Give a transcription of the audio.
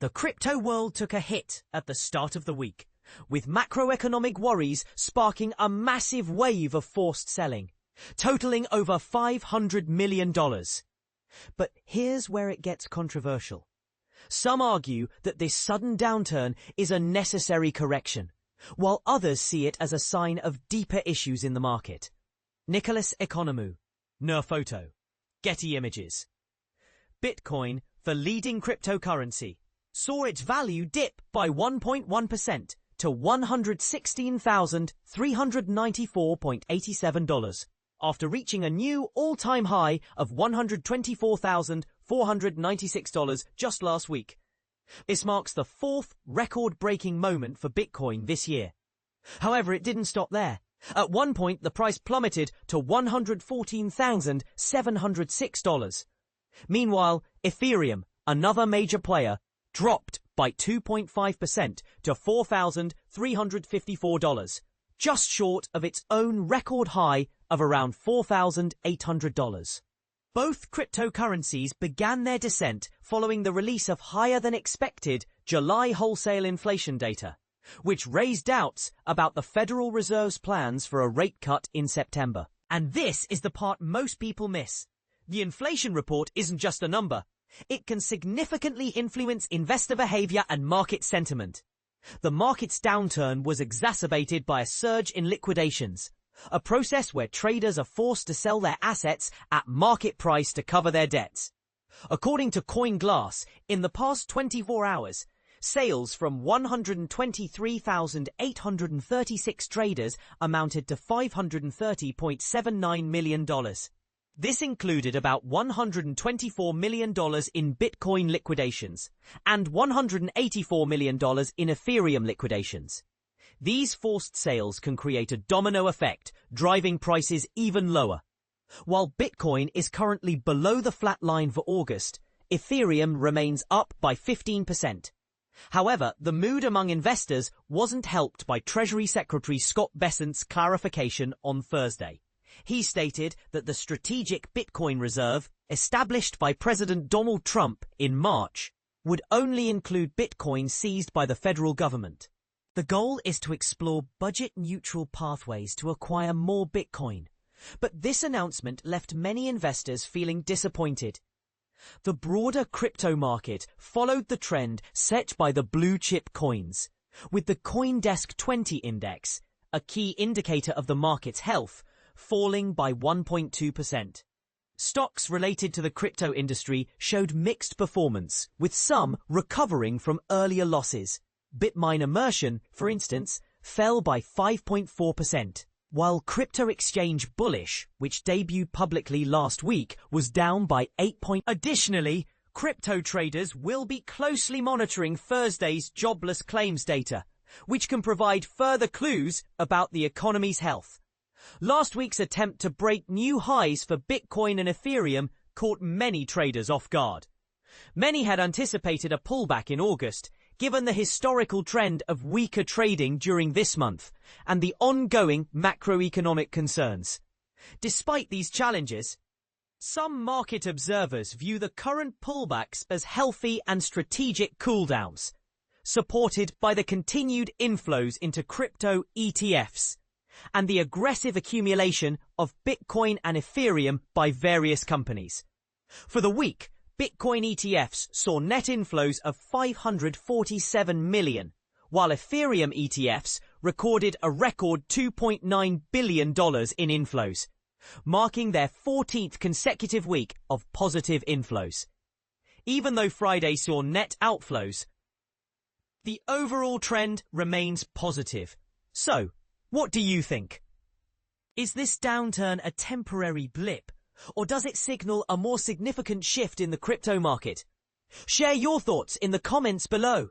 The crypto world took a hit at the start of the week, with macroeconomic worries sparking a massive wave of forced selling, totaling over $500 million. But here's where it gets controversial. Some argue that this sudden downturn is a necessary correction, while others see it as a sign of deeper issues in the market. Nicholas Economou, Photo, Getty Images. Bitcoin, the leading cryptocurrency, saw its value dip by 1.1% to $116,394.87 after reaching a new all-time high of $124,496 just last week. This marks the fourth record-breaking moment for Bitcoin this year. However, it didn't stop there. At one point, the price plummeted to $114,706. Meanwhile, Ethereum, another major player, dropped by 2.5% to $4,354, just short of its own record high of around $4,800. Both cryptocurrencies began their descent following the release of higher-than-expected July wholesale inflation data, which raised doubts about the Federal Reserve's plans for a rate cut in September. And this is the part most people miss. The inflation report isn't just a number. It can significantly influence investor behavior and market sentiment. The market's downturn was exacerbated by a surge in liquidations, a process where traders are forced to sell their assets at market price to cover their debts. According to CoinGlass, in the past 24 hours, sales from 123,836 traders amounted to $530.79 million. This included about $124 million in Bitcoin liquidations and $184 million in Ethereum liquidations. These forced sales can create a domino effect, driving prices even lower. While Bitcoin is currently below the flat line for August, Ethereum remains up by 15%. However, the mood among investors wasn't helped by Treasury Secretary Scott Bessent's clarification on Thursday. He stated that the strategic Bitcoin reserve, established by President Donald Trump in March, would only include Bitcoin seized by the federal government. The goal is to explore budget-neutral pathways to acquire more Bitcoin, but this announcement left many investors feeling disappointed. The broader crypto market followed the trend set by the blue-chip coins, with the CoinDesk 20 index, a key indicator of the market's health, falling by 1.2%. Stocks related to the crypto industry showed mixed performance, with some recovering from earlier losses. Bitmine Immersion, for instance, fell by 5.4%, while crypto exchange Bullish, which debuted publicly last week, was down by 8. Additionally, crypto traders will be closely monitoring Thursday's jobless claims data, which can provide further clues about the economy's health. Last week's attempt to break new highs for Bitcoin and Ethereum caught many traders off guard. Many had anticipated a pullback in August, given the historical trend of weaker trading during this month and the ongoing macroeconomic concerns. Despite these challenges, some market observers view the current pullbacks as healthy and strategic cooldowns, supported by the continued inflows into crypto ETFs and the aggressive accumulation of Bitcoin and Ethereum by various companies. For the week, Bitcoin ETFs saw net inflows of $547 million, while Ethereum ETFs recorded a record $2.9 billion in inflows, marking their 14th consecutive week of positive inflows. Even though Friday saw net outflows, the overall trend remains positive. So, what do you think? Is this downturn a temporary blip, or does it signal a more significant shift in the crypto market? Share your thoughts in the comments below.